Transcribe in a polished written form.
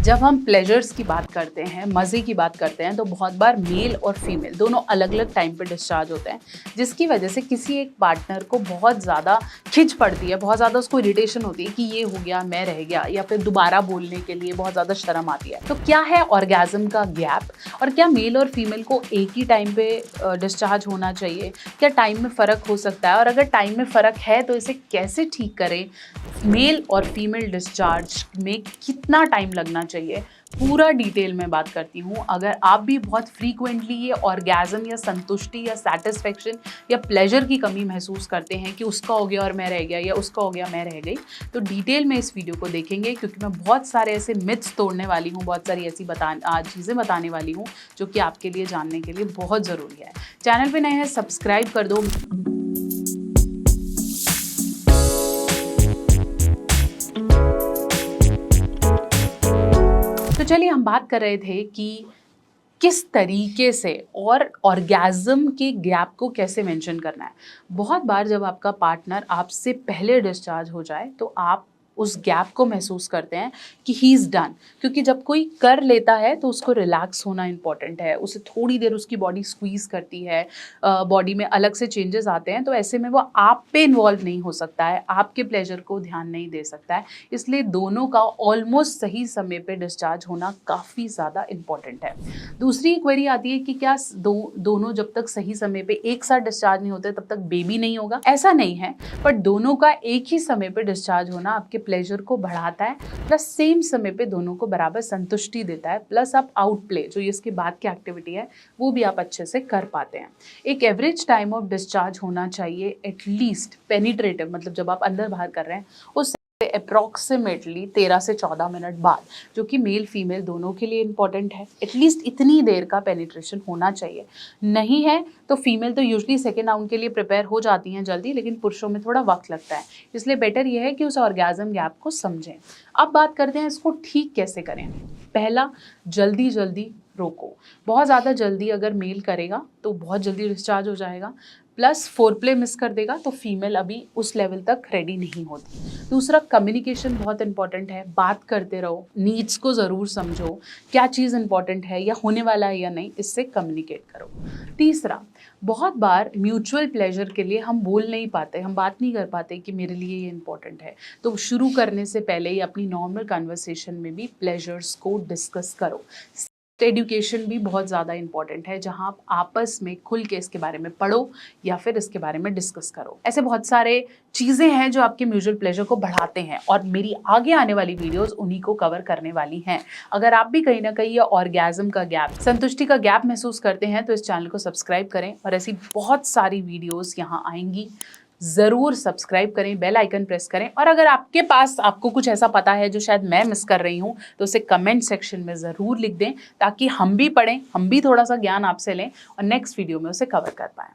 जब हम प्लेजर्स की बात करते हैं, मज़े की बात करते हैं, तो बहुत बार मेल और फीमेल दोनों अलग अलग टाइम पे डिस्चार्ज होते हैं, जिसकी वजह से किसी एक पार्टनर को बहुत ज़्यादा खिंच पड़ती है, बहुत ज़्यादा उसको इरिटेशन होती है कि ये हो गया, मैं रह गया, या फिर दोबारा बोलने के लिए बहुत ज़्यादा शर्म आती है। तो क्या है ऑर्गेज़म का गैप और क्या मेल और फीमेल को एक ही टाइम पे डिस्चार्ज होना चाहिए? क्या टाइम में फ़र्क हो सकता है? और अगर टाइम में फ़र्क है तो इसे कैसे ठीक करें? मेल और फीमेल डिस्चार्ज में कितना टाइम लगना चाहिए, पूरा डिटेल में बात करती हूँ। अगर आप भी बहुत फ्रीक्वेंटली ये ऑर्गेज़म या संतुष्टि या सेटिस्फेक्शन या प्लेजर की कमी महसूस करते हैं कि उसका हो गया और मैं रह गया, या उसका हो गया मैं रह गई, तो डिटेल में इस वीडियो को देखेंगे, क्योंकि मैं बहुत सारे ऐसे मिथ्स तोड़ने वाली हूँ, बहुत सारी ऐसी चीज़ें बताने वाली हूँ जो कि आपके लिए जानने के लिए बहुत ज़रूरी है। चैनल पर नए हैं, सब्सक्राइब कर दो। तो चलिए, हम बात कर रहे थे कि किस तरीके से और ऑर्गेज़म के गैप को कैसे मेंशन करना है। बहुत बार जब आपका पार्टनर आपसे पहले डिस्चार्ज हो जाए तो आप उस गैप को महसूस करते हैं कि ही इज़ डन, क्योंकि जब कोई कर लेता है तो उसको रिलैक्स होना इम्पॉर्टेंट है, उसे थोड़ी देर उसकी बॉडी स्क्वीज़ करती है, बॉडी में अलग से चेंजेस आते हैं, तो ऐसे में वो आप पे इन्वॉल्व नहीं हो सकता है, आपके प्लेजर को ध्यान नहीं दे सकता है। इसलिए दोनों का ऑलमोस्ट सही समय पे डिस्चार्ज होना काफ़ी ज़्यादा इम्पॉर्टेंट है। दूसरी क्वेरी आती है कि क्या दोनों जब तक सही समय पे एक साथ डिस्चार्ज नहीं होते तब तक बेबी नहीं होगा? ऐसा नहीं है, बट दोनों का एक ही समय पे डिस्चार्ज होना आपके प्लेजर को बढ़ाता है, प्लस सेम समय पे दोनों को बराबर संतुष्टि देता है, प्लस आप आउट प्ले जो इसके बाद की एक्टिविटी है वो भी आप अच्छे से कर पाते हैं। एक एवरेज टाइम ऑफ डिस्चार्ज होना चाहिए एटलीस्ट पेनिट्रेटिव, मतलब जब आप अंदर बाहर कर रहे हैं उस अप्रॉक्सीमेटली 13 से 14 मिनट बाद, जो कि मेल फीमेल दोनों के लिए इंपॉर्टेंट है। एटलीस्ट इतनी देर का पेनिट्रेशन होना चाहिए। नहीं है तो फीमेल तो यूजुअली सेकेंड राउंड के लिए प्रिपेयर हो जाती हैं जल्दी, लेकिन पुरुषों में थोड़ा वक्त लगता है, इसलिए बेटर यह है कि उस ऑर्गेज़म गैप को समझें। अब बात करते हैं इसको ठीक कैसे करें। पहला, जल्दी जल्दी रोको। बहुत ज़्यादा जल्दी अगर मेल करेगा तो बहुत जल्दी डिस्चार्ज हो जाएगा, प्लस फोरप्ले मिस कर देगा तो फीमेल अभी उस लेवल तक रेडी नहीं होती। दूसरा, कम्युनिकेशन बहुत इंपॉर्टेंट है। बात करते रहो, नीड्स को ज़रूर समझो, क्या चीज़ इंपॉर्टेंट है या होने वाला है या नहीं, इससे कम्युनिकेट करो। तीसरा, बहुत बार म्यूचुअल प्लेजर के लिए हम बोल नहीं पाते, हम बात नहीं कर पाते कि मेरे लिए ये इंपॉर्टेंट है, तो शुरू करने से पहले ही अपनी नॉर्मल कन्वर्सेशन में भी प्लेजर्स को डिस्कस करो। एजुकेशन भी बहुत ज़्यादा इंपॉर्टेंट है, जहां आप आपस में खुल के इसके बारे में पढ़ो या फिर इसके बारे में डिस्कस करो। ऐसे बहुत सारे चीज़ें हैं जो आपके म्यूचुअल प्लेजर को बढ़ाते हैं, और मेरी आगे आने वाली वीडियोस उन्हीं को कवर करने वाली हैं। अगर आप भी कहीं ना कहीं ये ऑर्गेज़म का गैप, संतुष्टि का गैप महसूस करते हैं तो इस चैनल को सब्सक्राइब करें, और ऐसी बहुत सारी वीडियोज़ यहाँ आएंगी। ज़रूर सब्सक्राइब करें, बेल आइकन प्रेस करें, और अगर आपके पास आपको कुछ ऐसा पता है जो शायद मैं मिस कर रही हूँ तो उसे कमेंट सेक्शन में ज़रूर लिख दें, ताकि हम भी पढ़ें, हम भी थोड़ा सा ज्ञान आपसे लें और नेक्स्ट वीडियो में उसे कवर कर पाएँ।